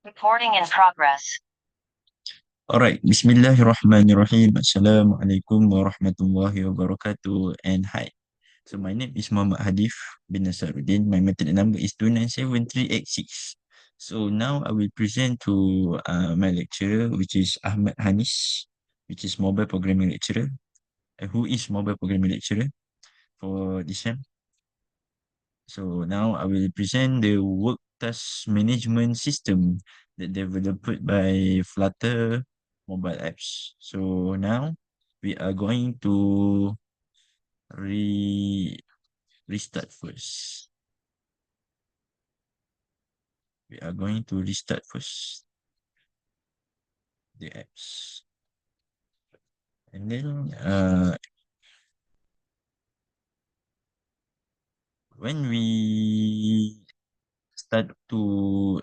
Recording in progress. Alright, Bismillahirrahmanirrahim. Assalamualaikum warahmatullahi wabarakatuh. And hi. So my name is Muhammad Hadif bin Nasaruddin. My method number is 297386. So now I will present to my lecturer, which is Ahmad Hanis, which is mobile programming lecturer. Who is mobile programming lecturer for this sem? So now I will present the work task management system that developed by Flutter mobile apps. So now we are going to restart first. We are going to restart first the apps. And then when we start to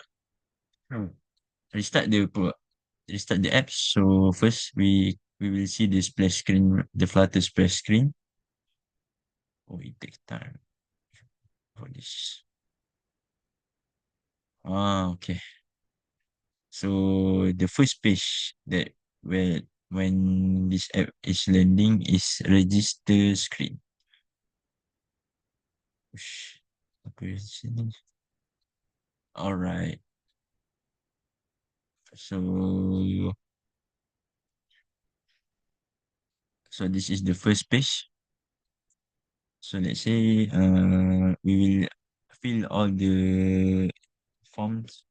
restart the apps, so first we will see the splash screen, the Flutter splash screen. Oh, it takes time for this. Okay. So the first page that where when this app is landing is register screen. Whoosh. Okay, sini. Alright. So this is the first page. So let's say we will fill all the forms.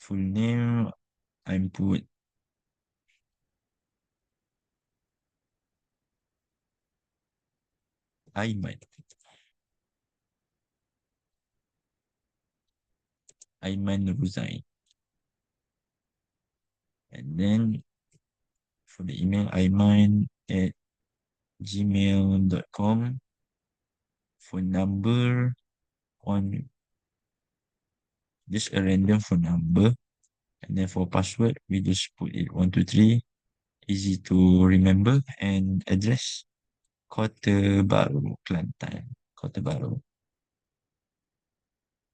Full name. I put Aiman. Aiman Ruzain. And then for the email, aiman@gmail.com. Phone number, one, just a random phone number. And then for password, we just put it 123, easy to remember. And address, Kota Baru, Kelantan. Kota Baru.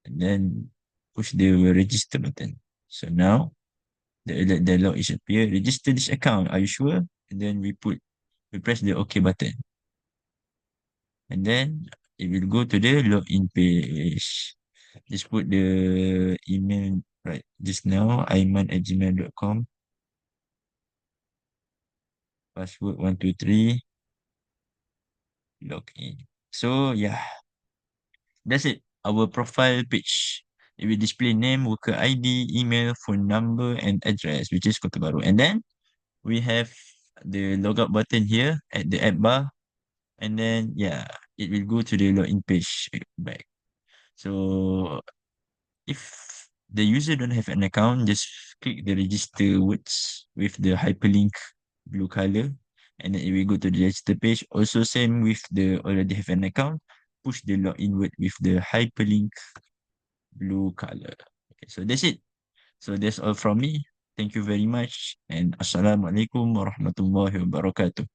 And then push the register button. So now the alert dialog is appear. Register this account. Are you sure? And then we press the OK button. And then it will go to the login page. Just put the email right just now, aiman@gmail.com. Password 123. Login. So yeah, that's it. Our profile page. It will display name, worker ID, email, phone number, and address, which is Kota Baru. And then we have the logout button here at the app bar. And then yeah, it will go to the login page back. So if the user don't have an account, just click the register words with the hyperlink blue color, and then it will go to the register page. Also same with the already have an account, push the login word with the hyperlink blue color. Okay, so that's it. So that's all from me. Thank you very much, and assalamualaikum warahmatullahi wabarakatuh.